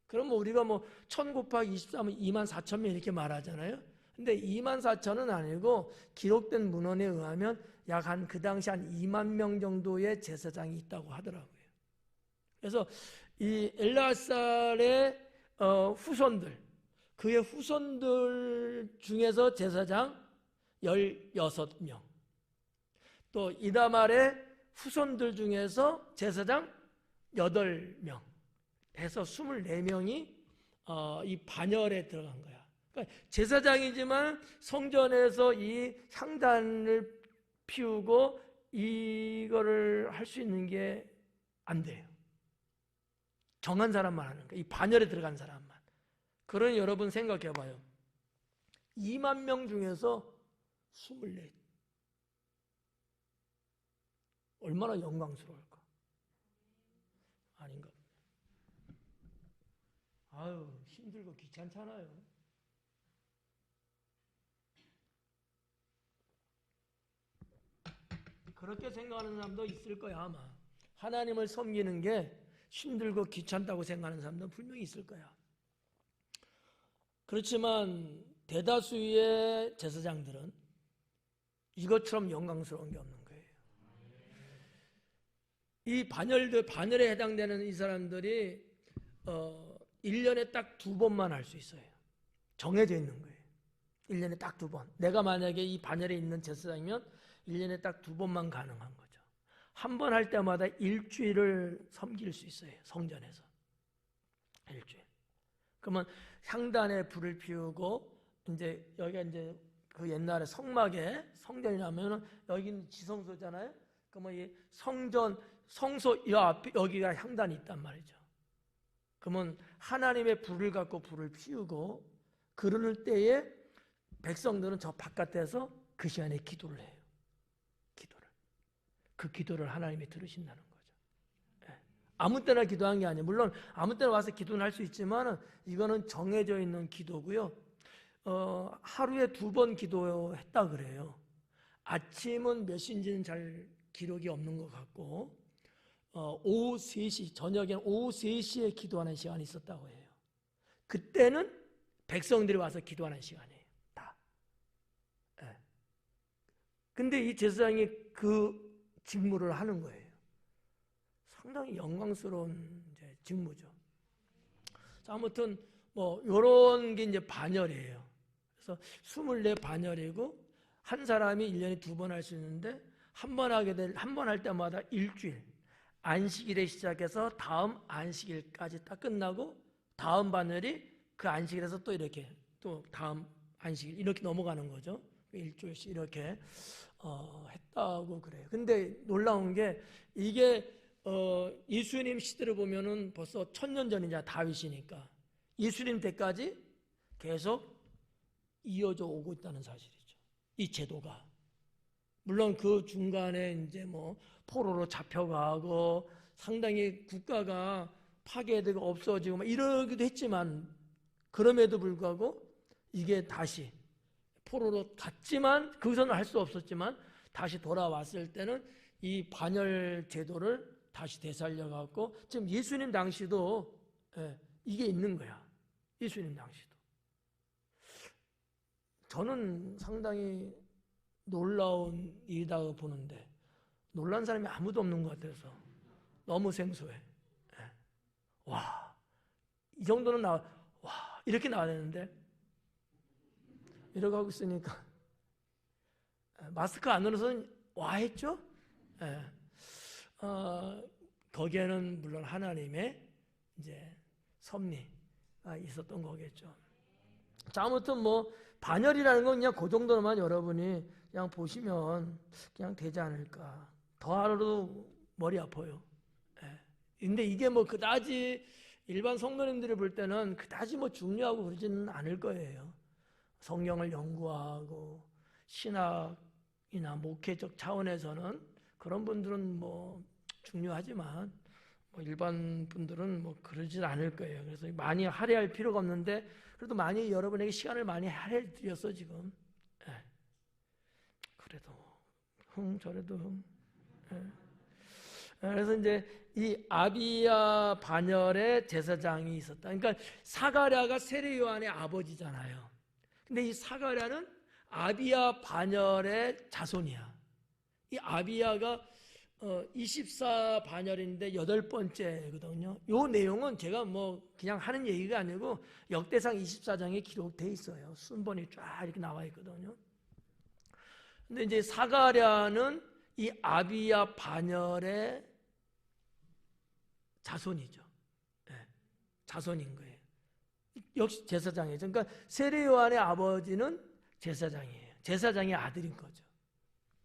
그러면 우리가 뭐 1000 곱하기 24면 24,000명 이렇게 말하잖아요. 근데 24,000은 아니고 기록된 문헌에 의하면 약 한 그 당시 한 2만 명 정도의 제사장이 있다고 하더라고요. 그래서 이 엘르아살의 후손들, 그의 후손들 중에서 제사장 16명, 또 이다말의 후손들 중에서 제사장 8명 해서 24명이 이 반열에 들어간 거야. 그러니까 제사장이지만 성전에서 이 향단을 피우고 이거를 할 수 있는 게 안 돼요. 정한 사람만 하는 거예요. 이 반열에 들어간 사람만. 그러니 여러분 생각해 봐요. 2만 명 중에서 24. 얼마나 영광스러울까? 아닌가? 아유, 힘들고 귀찮잖아요. 그렇게 생각하는 사람도 있을 거야, 아마. 하나님을 섬기는 게 힘들고 귀찮다고 생각하는 사람도 분명히 있을 거야. 그렇지만 대다수의 제사장들은 이것처럼 영광스러운 게 없는 거예요. 이 반열에 해당되는 이 사람들이 1년에 딱 2번만 할 수 있어요. 정해져 있는 거예요. 1년에 딱 2번. 내가 만약에 이 반열에 있는 제사장이면 1년에 딱 2번만 가능한 거죠. 한 번 할 때마다 일주일을 섬길 수 있어요. 성전에서. 일주일. 그러면 향단에 불을 피우고 이제 여기가 이제 그 옛날에 성막에 성전이라면은 여기는 지성소잖아요. 그러면 이 성소 이 앞에 여기가 향단이 있단 말이죠. 그러면 하나님의 불을 갖고 불을 피우고 그러는 때에 백성들은 저 바깥에서 그 시간에 기도를 해요. 그 기도를 하나님이 들으신다는 거죠. 아무 때나 기도한 게 아니에요. 물론 아무 때나 와서 기도는 할 수 있지만 이거는 정해져 있는 기도고요. 하루에 2번 기도했다 그래요. 아침은 몇 시인지는 잘 기록이 없는 것 같고 오후 3시, 저녁에는 오후 3시에 기도하는 시간이 있었다고 해요. 그때는 백성들이 와서 기도하는 시간이에요. 다. 근데 이 제사장이 그 직무를 하는 거예요. 상당히 영광스러운 이제 직무죠. 자, 아무튼 뭐 요런 게 이제 반열이에요. 그래서 24 반열이고 한 사람이 1년에 2번 할 수 있는데 한 번 할 때마다 일주일 안식일에 시작해서 다음 안식일까지 딱 끝나고 다음 반열이 그 안식일에서 또 이렇게 또 다음 안식일 이렇게 넘어가는 거죠. 일주일씩 이렇게 했다고 그래요. 근데 놀라운 게 이게 예수님 시대를 보면은 벌써 1000년 전이냐, 다윗이니까. 예수님 때까지 계속 이어져 오고 있다는 사실이죠. 이 제도가. 물론 그 중간에 이제 뭐 포로로 잡혀가고 상당히 국가가 파괴되고 없어지고 막 이러기도 했지만, 그럼에도 불구하고 이게 다시 포로로 갔지만, 그것은 할 수 없었지만 다시 돌아왔을 때는 이 반열 제도를 다시 되살려갖고, 지금 예수님 당시도 이게 있는 거야. 예수님 당시도. 저는 상당히 놀라운 일이라고 보는데, 놀란 사람이 아무도 없는 것 같아서 너무 생소해. 와, 이 정도는 와, 이렇게 나와야 되는데, 이러고 하고 있으니까 마스크 안으로서는 와 했죠? 거기에는 물론 하나님의 이제 섭리가 있었던 거겠죠. 자, 아무튼 뭐 반열이라는 건 그냥 그 정도로만 여러분이 그냥 보시면 그냥 되지 않을까. 더 하루도 머리 아파요. 근데 이게 뭐 그다지 일반 성도님들이 볼 때는 그다지 뭐 중요하고 그러지는 않을 거예요. 성경을 연구하고 신학이나 목회적 차원에서는 그런 분들은 뭐 중요하지만, 뭐 일반 분들은 뭐 그러진 않을 거예요. 그래서 많이 할애할 필요가 없는데, 그래도 많이 여러분에게 시간을 많이 할애해 드렸어 지금. 그래도 저래도 그래서 이제 이 아비야 반열의 제사장이 있었다. 그러니까 사가랴가 세례 요한의 아버지잖아요. 근데 이 사가랴는 아비야 반열의 자손이야. 이 아비야가 24 반열인데 8번째거든요. 이 내용은 제가 뭐 그냥 하는 얘기가 아니고 역대상 24장에 기록되어 있어요. 순번이 쫙 이렇게 나와 있거든요. 근데 이제 사가랴는 이 아비야 반열의 자손이죠. 자손인 거예요. 역시 제사장이죠. 그러니까 세례 요한의 아버지는 제사장이에요. 제사장의 아들인 거죠.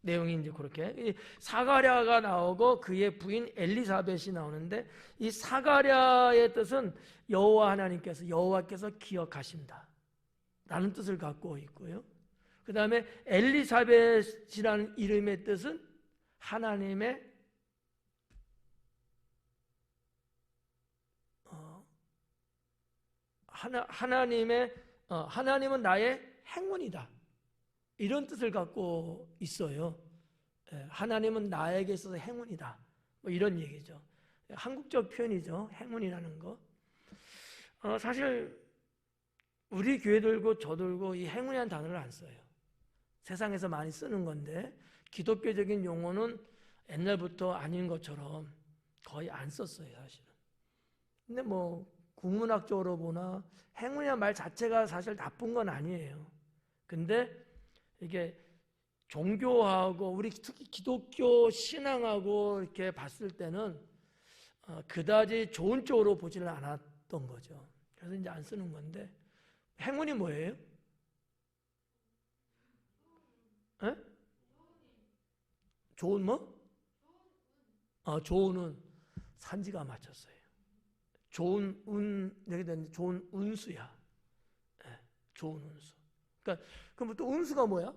내용이 이제 그렇게 사가랴가 나오고 그의 부인 엘리사벳이 나오는데, 이 사가랴의 뜻은 여호와 하나님께서, 여호와께서 기억하신다 라는 뜻을 갖고 있고요. 그 다음에 엘리사벳이라는 이름의 뜻은 하나님의 하나님은 나의 행운이다, 이런 뜻을 갖고 있어요. 하나님은 나에게 있어서 행운이다, 뭐 이런 얘기죠. 한국적 표현이죠, 행운이라는 거. 사실 우리 교회들고 저들고 이 행운이라는 단어를 안 써요. 세상에서 많이 쓰는 건데, 기독교적인 용어는 옛날부터 아닌 것처럼 거의 안 썼어요, 사실은. 근데 뭐 국문학적으로 보나 행운이라는 말 자체가 사실 나쁜 건 아니에요. 근데 이게 종교하고 우리 특히 기독교 신앙하고 이렇게 봤을 때는 그다지 좋은 쪽으로 보지는 않았던 거죠. 그래서 이제 안 쓰는 건데, 행운이 뭐예요? 좋은 뭐? 좋은 운. 산지가 맞췄어요. 좋은 운, 여기 되는데 좋은 운수야. 좋은 운수. 그러니까 그럼 또 운수가 뭐야?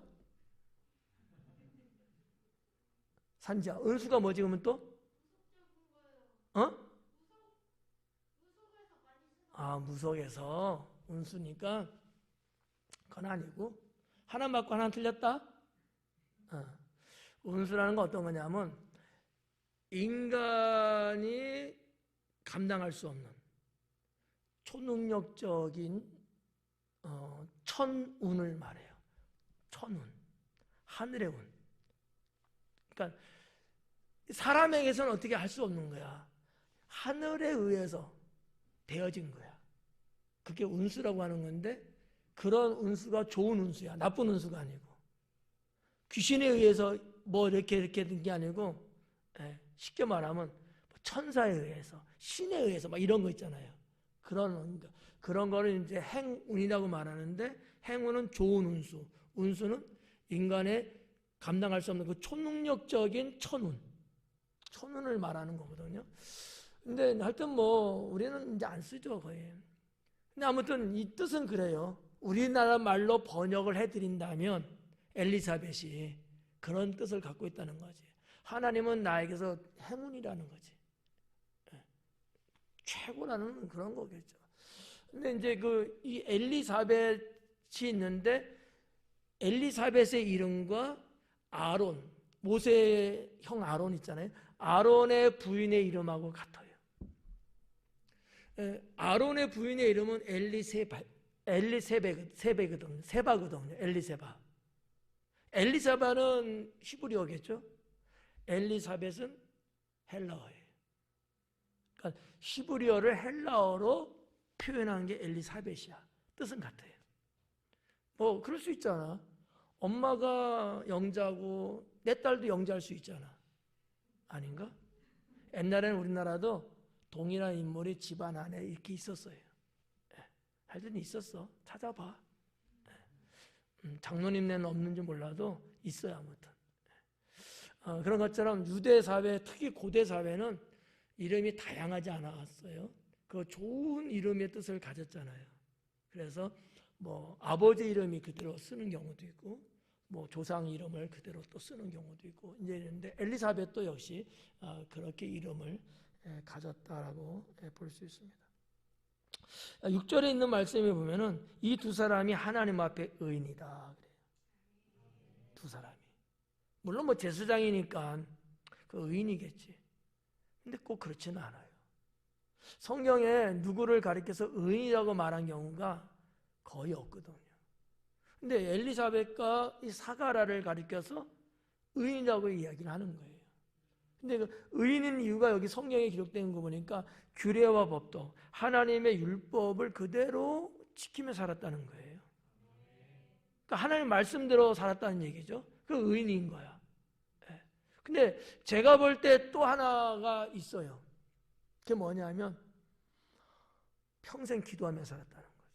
산지야. 운수가 뭐지 그러면 또? 무속에서 운수니까 그건 아니고, 하나 맞고 하나 틀렸다? 운수라는 건 어떤 거냐면 인간이 감당할 수 없는 초능력적인 천운을 말해요. 천운, 하늘의 운. 그러니까 사람에게서는 어떻게 할 수 없는 거야. 하늘에 의해서 되어진 거야. 그게 운수라고 하는 건데, 그런 운수가 좋은 운수야. 나쁜 운수가 아니고. 귀신에 의해서 뭐 이렇게 된 게 아니고, 쉽게 말하면 천사에 의해서, 신에 의해서 막 이런 거 있잖아요. 그런 거를 이제 행운이라고 말하는데, 행운은 좋은 운수, 운수는 인간의 감당할 수 없는 그 초능력적인 천운, 초면을 말하는 거거든요. 근데 하여튼 뭐 우리는 이제 안 쓰죠, 거의. 근데 아무튼 이 뜻은 그래요. 우리나라 말로 번역을 해드린다면 엘리사벳이 그런 뜻을 갖고 있다는 거지. 하나님은 나에게서 행운이라는 거지. 최고라는 그런 거겠죠. 근데 이제 이 엘리사벳이 있는데 엘리사벳의 이름과 아론, 모세의 형 아론 있잖아요. 아론의 부인의 이름하고 같아요. 아론의 부인의 이름은 엘리세바거든요. 엘리세바. 엘리사바는 히브리어겠죠. 엘리사벳은 헬라어예요. 그러니까 히브리어를 헬라어로 표현한 게 엘리사벳이야. 뜻은 같아요. 뭐 그럴 수 있잖아. 엄마가 영자고 내 딸도 영자일 수 있잖아. 아닌가? 옛날에는 우리나라도 동일한 인물이 집안 안에 이렇게 있었어요. 하여튼 있었어. 찾아봐. 장로님네는 없는지 몰라도 있어요. 아무튼. 그런 것처럼 유대 사회, 특히 고대 사회는 이름이 다양하지 않았어요. 그 좋은 이름의 뜻을 가졌잖아요. 그래서 뭐 아버지 이름이 그대로 쓰는 경우도 있고, 뭐 조상 이름을 그대로 또 쓰는 경우도 있고, 이제 이런데 엘리사벳도 역시 그렇게 이름을 가졌다라고 볼 수 있습니다. 6절에 있는 말씀에 보면은 이 두 사람이 하나님 앞에 의인이다 그래요. 두 사람이. 물론 뭐 제사장이니까 그 의인이겠지. 근데 꼭 그렇지는 않아요. 성경에 누구를 가리켜서 의인이라고 말한 경우가 거의 없거든요. 근데 엘리사벳과 이 사가라를 가리켜서 의인이라고 이야기를 하는 거예요. 근데 그 의인인 이유가 여기 성경에 기록된 거 보니까 규례와 법도 하나님의 율법을 그대로 지키며 살았다는 거예요. 그러니까 하나님 말씀대로 살았다는 얘기죠. 그 의인인 거야. 근데 제가 볼 때 또 하나가 있어요. 그게 뭐냐면 평생 기도하며 살았다는 거죠.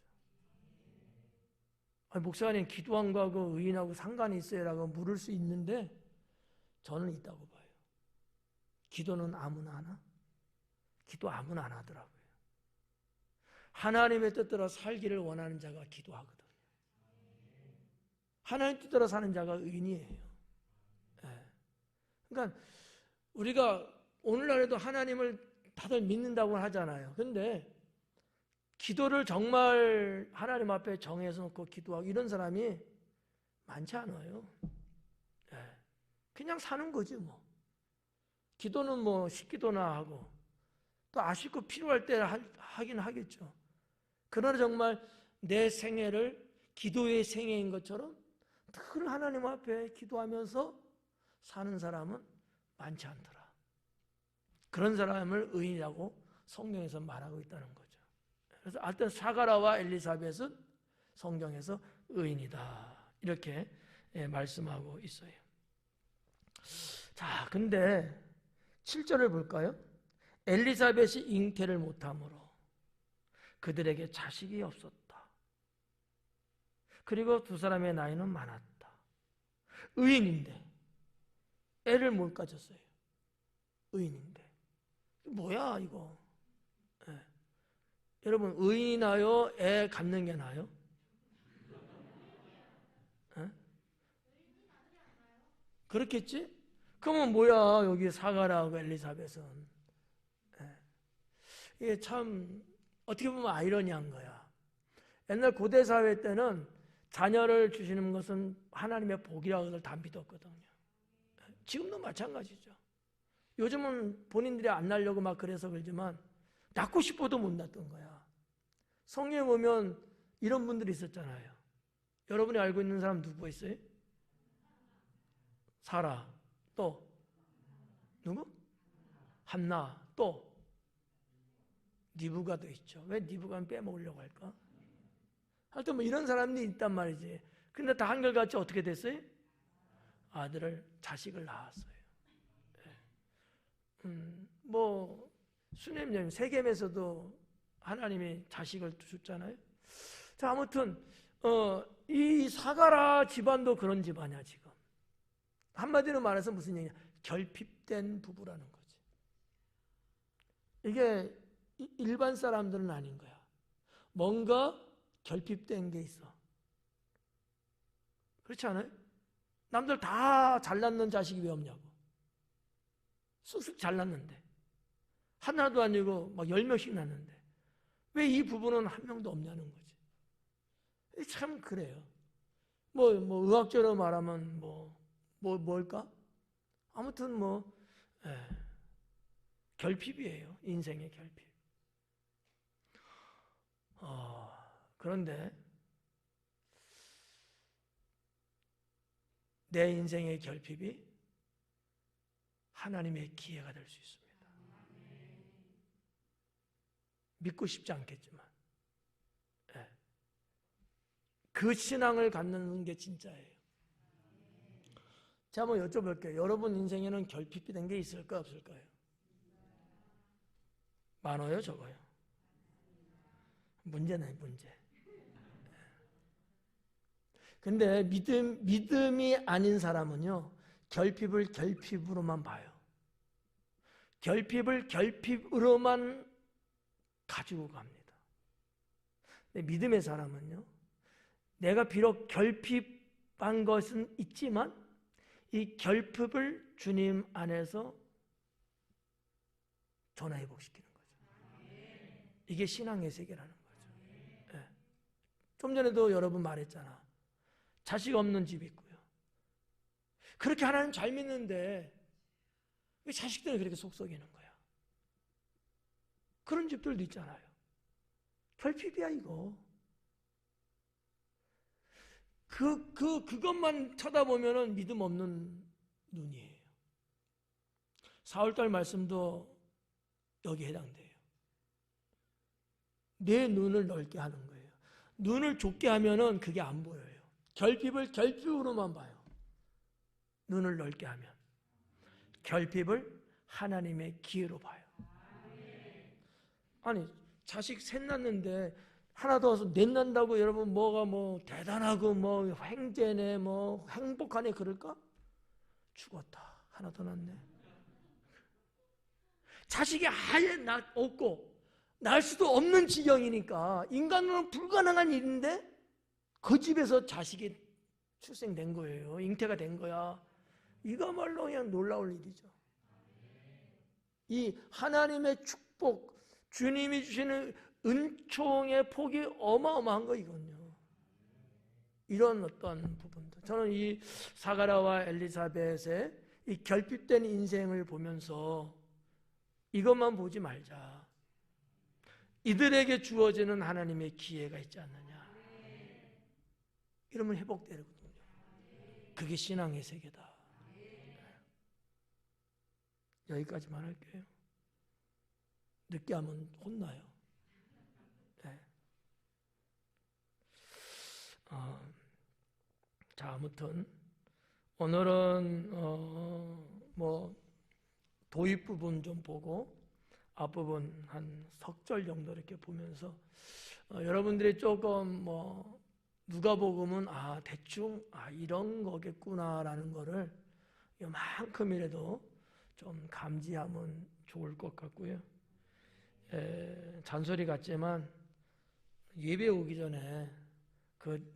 아니, 목사님 기도한 거하고 의인하고 상관이 있어요라고 물을 수 있는데 저는 있다고 봐요. 기도는 아무나 하나? 기도 아무나 안 하더라고요. 하나님의 뜻대로 살기를 원하는 자가 기도하거든요. 하나님 뜻대로 사는 자가 의인이에요. 그러니까 우리가 오늘날에도 하나님을 다들 믿는다고 하잖아요. 근데 기도를 정말 하나님 앞에 정해서 놓고 기도하고 이런 사람이 많지 않아요. 그냥 사는 거지 뭐. 기도는 뭐 식기도나 하고 또 아쉽고 필요할 때 하긴 하겠죠. 그러나 정말 내 생애를 기도의 생애인 것처럼 늘 하나님 앞에 기도하면서 사는 사람은 많지 않더라. 그런 사람을 의인이라고 성경에서 말하고 있다는 거죠. 그래서 하여튼 사가라와 엘리사벳은 성경에서 의인이다 이렇게 말씀하고 있어요. 자, 근데 7절을 볼까요? 엘리사벳이 잉태를 못함으로 그들에게 자식이 없었다. 그리고 두 사람의 나이는 많았다. 의인인데 애를 못 가졌어요. 의인인데 뭐야 이거? 여러분 의인이 나요? 애 갖는 게 나요? 그렇겠지? 그러면 뭐야 여기 사가라하고 엘리사벳은. 이게 참 어떻게 보면 아이러니한 거야. 옛날 고대 사회 때는 자녀를 주시는 것은 하나님의 복이라고 다 믿었거든요. 지금도 마찬가지죠. 요즘은 본인들이 안 낳으려고 막 그래서 그러지만 낳고 싶어도 못 낳던 거야. 성경에 보면 이런 분들이 있었잖아요. 여러분이 알고 있는 사람 누구 있어요? 사라. 또 누구? 한나. 또 니브가도 있죠. 왜 니브가는 빼먹으려고 할까? 하여튼 뭐 이런 사람들이 있단 말이지. 근데 다 한결같이 어떻게 됐어요? 자식을 낳았어요. 뭐 수냄님 세겜에서도 하나님이 자식을 줬잖아요. 자, 아무튼 이 사가라 집안도 그런 집안이야 지금. 한마디로 말해서 무슨 얘기냐? 결핍된 부부라는 거지. 이게 일반 사람들은 아닌 거야. 뭔가 결핍된 게 있어. 그렇지 않아요? 남들 다 잘났는 자식이 왜 없냐고. 쑥쑥 잘났는데. 하나도 아니고 막 10명씩 났는데. 왜 이 부분은 한 명도 없냐는 거지. 참 그래요. 뭐 의학적으로 말하면 뭘까? 아무튼 결핍이에요. 인생의 결핍. 그런데 내 인생의 결핍이 하나님의 기회가 될 수 있습니다. 믿고 싶지 않겠지만 그 신앙을 갖는 게 진짜예요. 제가 한번 여쭤볼게요. 여러분 인생에는 결핍이 된 게 있을까 없을까요? 많아요, 적어요? 문제네, 문제. 근데 믿음이 아닌 사람은요, 결핍을 결핍으로만 봐요. 결핍을 결핍으로만 가지고 갑니다. 근데 믿음의 사람은요, 내가 비록 결핍한 것은 있지만 이 결핍을 주님 안에서 전화회복시키는 거죠. 이게 신앙의 세계라는 거죠. 네. 좀 전에도 여러분 말했잖아. 자식 없는 집 있고요. 그렇게 하나님 잘 믿는데 왜 자식들은 그렇게 속썩이는 거야? 그런 집들도 있잖아요. 결핍이야 이거. 그것만 쳐다보면은 믿음 없는 눈이에요. 4월달 말씀도 여기에 해당돼요. 내 눈을 넓게 하는 거예요. 눈을 좁게 하면은 그게 안 보여요. 결핍을 결핍으로만 봐요. 눈을 넓게 하면. 결핍을 하나님의 기회로 봐요. 아니, 자식 셋 낳는데 하나 더 넷 낳는다고 여러분 뭐가 대단하고 횡재네 행복하네 그럴까? 죽었다. 하나 더 낳네. 자식이 아예 없고 낳을 수도 없는 지경이니까 인간으로는 불가능한 일인데 그 집에서 자식이 출생된 거예요. 잉태가 된 거야. 이거말로 그냥 놀라울 일이죠. 이 하나님의 축복, 주님이 주시는 은총의 폭이 어마어마한 거 이건요. 이런 어떤 부분들. 저는 이 사가랴와 엘리사벳의 이 결핍된 인생을 보면서 이것만 보지 말자. 이들에게 주어지는 하나님의 기회가 있지 않느냐. 이러면 회복되거든요. 그게 신앙의 세계다. 여기까지만 할게요. 늦게 하면 혼나요. 네. 자, 아무튼 오늘은 도입 부분 좀 보고 앞부분 한 석 절 정도 이렇게 보면서 여러분들이 조금 누가복음은 대충 이런 거겠구나라는 거를 이만큼이라도 좀 감지하면 좋을 것 같고요. 잔소리 같지만 예배 오기 전에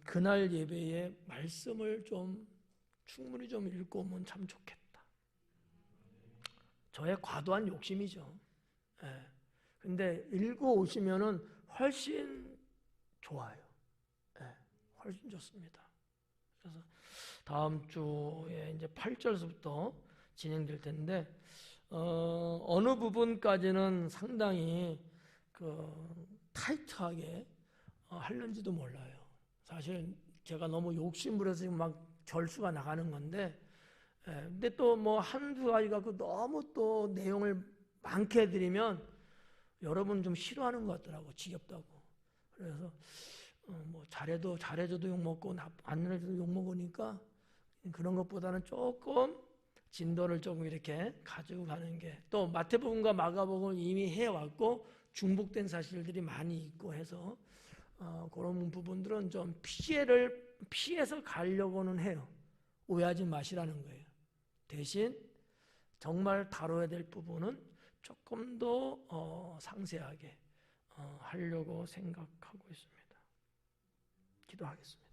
그날 예배의 말씀을 좀 충분히 좀 읽고 오면 참 좋겠다. 저의 과도한 욕심이죠. 근데 읽고 오시면은 훨씬 좋아요. 훨씬 좋습니다. 그래서 다음 주에 이제 8절서부터 진행될 텐데 어느 부분까지는 상당히 타이트하게 하는지도 몰라요. 사실 제가 너무 욕심부려서 지금 막 절수가 나가는 건데 근데 또 한두 가지 갖고 너무 또 내용을 많게 해드리면 여러분 좀 싫어하는 것 같더라고. 지겹다고. 그래서 잘해줘도 욕먹고 안 해줘도 욕먹으니까 그런 것보다는 조금 진도를 조금 이렇게 가지고 가는 게 또 마태복음과 마가복음을 이미 해왔고 중복된 사실들이 많이 있고 해서 그런 부분들은 좀 피해서 가려고는 해요. 오해하지 마시라는 거예요. 대신 정말 다뤄야 될 부분은 조금 더 상세하게 하려고 생각하고 있습니다. 기도하겠습니다.